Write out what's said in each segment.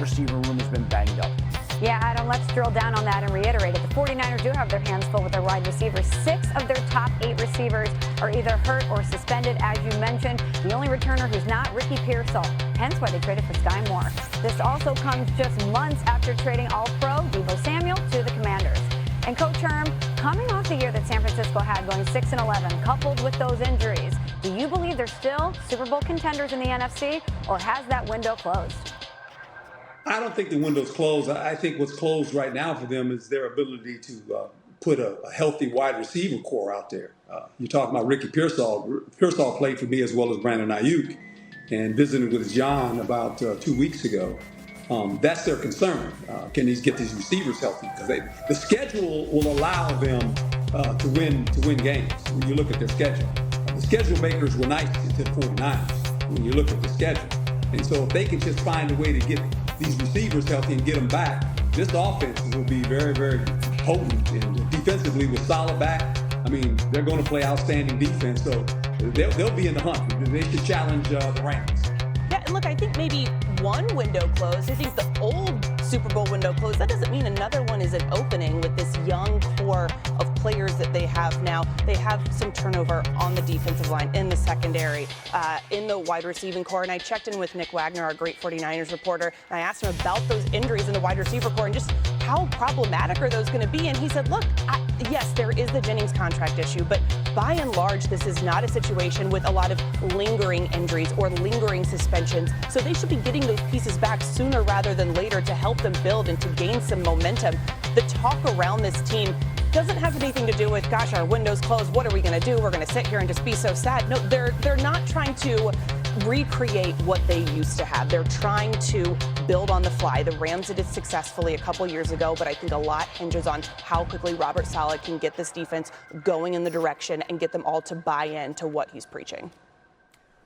receiver room has been banged up. Yeah, Adam, let's drill down on that and reiterate it. The 49ers do have their hands full with their wide receivers. 6 of their top 8 receivers are either hurt or suspended, as you mentioned. The only returner who's not, Ricky Pearsall, hence why they traded for Sky Moore. This also comes just months after trading All-Pro Deebo Samuel to the Commanders. And Coach Herm, coming off the year that San Francisco had, going 6-11, coupled with those injuries, do you believe they're still Super Bowl contenders in the NFC, or has that window closed? I don't think the window's closed. I think what's closed right now for them is their ability to put a healthy wide receiver core out there. You're talking about Ricky Pearsall. Pearsall played for me as well as Brandon Ayuk, and visited with John about 2 weeks ago. That's their concern. Can these get these receivers healthy? Because the schedule will allow them to win games. When you look at their schedule, the schedule makers were nice to the 49ers. When you look at the schedule, and so if they can just find a way to get these receivers healthy and get them back, this offense will be very, very potent. And defensively, with solid back, I mean, they're going to play outstanding defense. So they'll be in the hunt. They should challenge the Rams. Yeah, and look, I think maybe one window closed. I think the old Super Bowl window closed. That doesn't mean another one is an opening with this young core of players that they have now. They have some turnover on the defensive line, in the secondary, in the wide receiving core. And I checked in with Nick Wagner, our great 49ers reporter, and I asked him about those injuries in the wide receiver core and just how problematic are those going to be. And he said, look, yes, there is the Jennings contract issue, but by and large, this is not a situation with a lot of lingering injuries or lingering suspensions. So they should be getting those pieces back sooner rather than later to help them build and to gain some momentum. The talk around this team doesn't have anything to do with, gosh, our window's closed. What are we going to do? We're going to sit here and just be so sad. No, they're not trying to recreate what they used to have. They're trying to build on the fly. The Rams did it successfully a couple years ago, but I think a lot hinges on how quickly Robert Saleh can get this defense going in the direction and get them all to buy in to what he's preaching.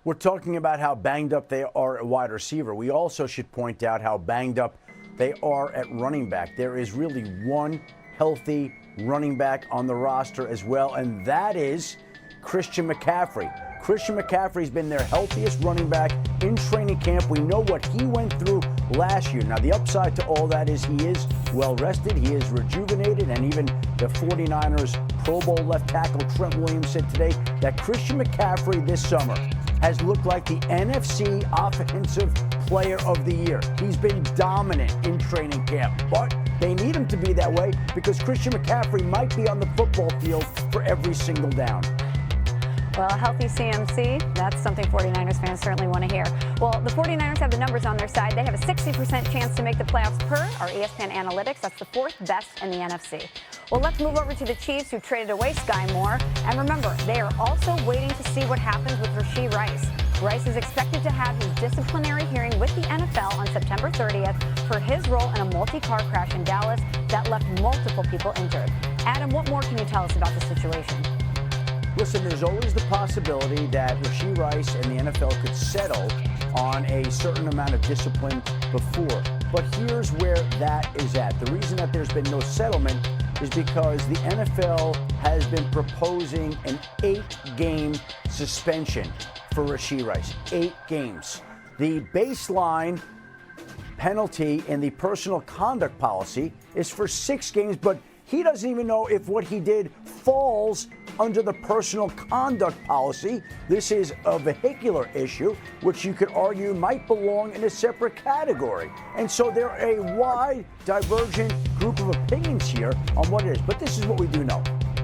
We're talking about how banged up they are at wide receiver. We also should point out how banged up they are at running back. There is really one healthy running back on the roster as well, and that is Christian McCaffrey. Christian McCaffrey's been their healthiest running back in training camp. We know what he went through last year. Now, the upside to all that is he is well rested, he is rejuvenated, and even the 49ers Pro Bowl left tackle Trent Williams said today that Christian McCaffrey this summer has looked like the NFC Offensive Player of the Year. He's been dominant in training camp, but they need him to be that way because Christian McCaffrey might be on the football field for every single down. Well, a healthy CMC, that's something 49ers fans certainly want to hear. Well, the 49ers have the numbers on their side. They have a 60% chance to make the playoffs per our ESPN analytics. That's the 4th best in the NFC. Well, let's move over to the Chiefs, who traded away Sky Moore. And remember, they are also waiting to see what happens with Rashee Rice. Rice is expected to have his disciplinary hearing with the NFL on September 30th for his role in a multi-car crash in Dallas that left multiple people injured. Adam, what more can you tell us about the situation? Listen, there's always the possibility that Rashee Rice and the NFL could settle on a certain amount of discipline before. But here's where that is at. The reason that there's been no settlement is because the NFL has been proposing an 8-game suspension for Rashee Rice. 8 games. The baseline penalty in the personal conduct policy is for 6 games, but he doesn't even know if what he did falls under the personal conduct policy. This is a vehicular issue, which you could argue might belong in a separate category. And so there are a wide, divergent group of opinions here on what it is. But this is what we do know.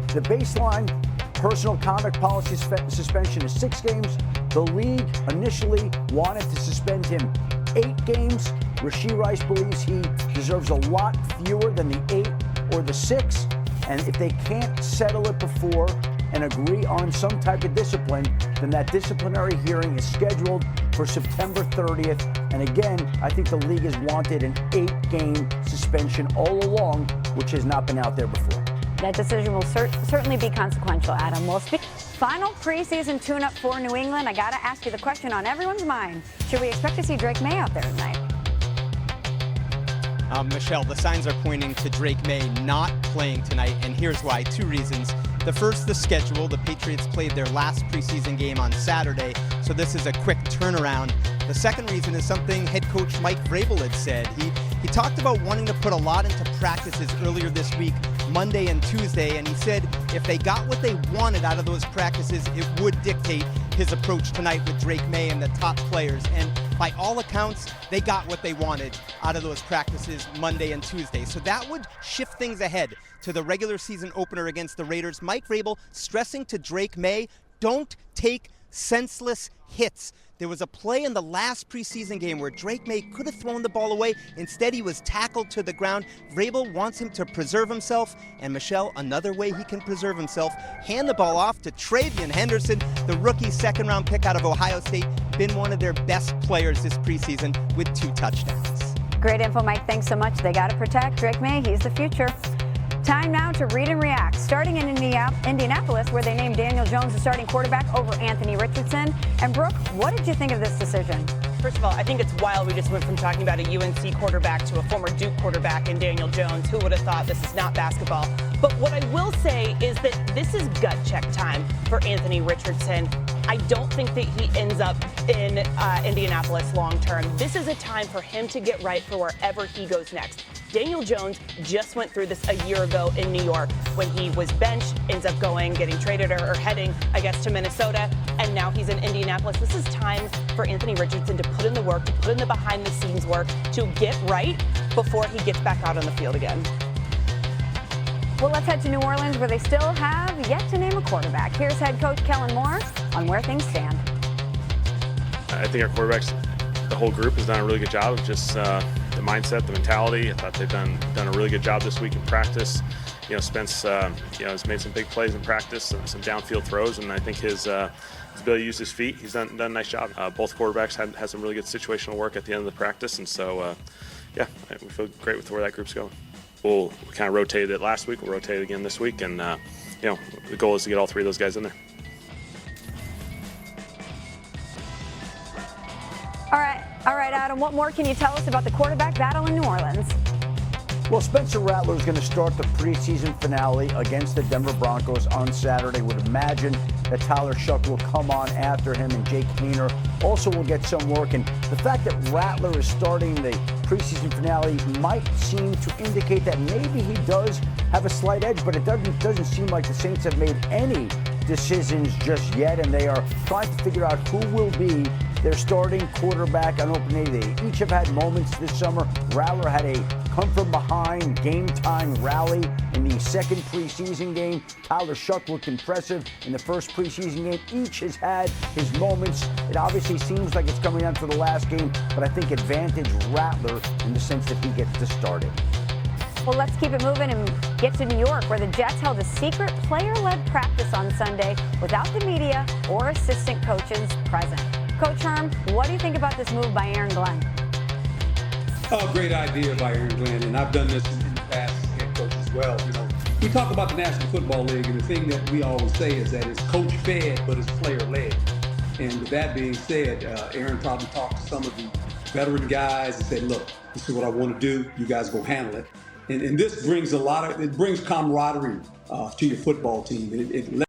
The baseline personal conduct policy suspension is 6 games. The league initially wanted to suspend him 8 games. Rashee Rice believes he deserves a lot fewer than the 8 or the 6, and if they can't settle it before and agree on some type of discipline, then that disciplinary hearing is scheduled for September 30th. And again, I think the league has wanted an 8-game suspension all along, which has not been out there before. That decision will certainly be consequential, Adam. Well, final preseason tune-up for New England. I got to ask you the question on everyone's mind. Should we expect to see Drake May out there tonight? Michelle, the signs are pointing to Drake May not playing tonight, and here's why. 2 reasons. The first, the schedule. The Patriots played their last preseason game on Saturday, so this is a quick turnaround. The second reason is something head coach Mike Vrabel had said. He talked about wanting to put a lot into practices earlier this week, Monday and Tuesday, and he said if they got what they wanted out of those practices, it would dictate his approach tonight with Drake May and the top players. And by all accounts, they got what they wanted out of those practices Monday and Tuesday. So that would shift things ahead to the regular season opener against the Raiders. Mike Vrabel stressing to Drake May, don't take senseless hits. There was a play in the last preseason game where Drake May could have thrown the ball away. Instead, he was tackled to the ground. Vrabel wants him to preserve himself. And Michelle, another way he can preserve himself, hand the ball off to Travion Henderson, the rookie second-round pick out of Ohio State. Been one of their best players this preseason with 2 touchdowns. Great info, Mike. Thanks so much. They got to protect Drake May. He's the future. Time now to read and react. Starting in Indianapolis, where they named Daniel Jones the starting quarterback over Anthony Richardson. And Brooke, what did you think of this decision? First of all, I think it's wild we just went from talking about a UNC quarterback to a former Duke quarterback in Daniel Jones. Who would have thought? This is not basketball. But what I will say is that this is gut check time for Anthony Richardson. I don't think that he ends up in Indianapolis long term. This is a time for him to get right for wherever he goes next. Daniel Jones just went through this a year ago in New York when he was benched, ends up getting traded or heading, I guess, to Minnesota, and now he's in Indianapolis. This is time for Anthony Richardson to put in the work, to put in the behind-the-scenes work, to get right before he gets back out on the field again. Well, let's head to New Orleans, where they still have yet to name a quarterback. Here's head coach Kellen Moore on where things stand. I think our quarterbacks, the whole group, has done a really good job of just the mindset, the mentality. I thought they've done a really good job this week in practice. Spence, has made some big plays in practice, some downfield throws, and I think his ability to use his feet, he's done a nice job. Both quarterbacks had some really good situational work at the end of the practice, and so, we feel great with where that group's going. We kind of rotated it last week. We'll rotate it again this week, and the goal is to get all 3 of those guys in there. All right, Adam, what more can you tell us about the quarterback battle in New Orleans? Well, Spencer Rattler is going to start the preseason finale against the Denver Broncos on Saturday. Would imagine that Tyler Shuck will come on after him, and Jake Hayner also will get some work. And the fact that Rattler is starting the preseason finale might seem to indicate that maybe he does have a slight edge, but it doesn't seem like the Saints have made any decisions just yet, and they are trying to figure out who will be their starting quarterback on opening day. They each have had moments this summer. Rattler had a come-from-behind, game-time rally in the second preseason game. Tyler Shuck looked impressive in the first preseason game. Each has had his moments. It obviously seems like it's coming down to the last game, but I think advantage Rattler in the sense that he gets to start it. Well, let's keep it moving and get to New York, where the Jets held a secret player-led practice on Sunday without the media or assistant coaches present. Coach Herm, what do you think about this move by Aaron Glenn? Oh, great idea by Aaron Glenn, and I've done this in the past as head coach as well. We talk about the National Football League, and the thing that we always say is that it's coach-fed, but it's player-led. And with that being said, Aaron probably talked to some of the veteran guys and said, look, this is what I want to do. You guys go handle it. And this brings it brings camaraderie to your football team. It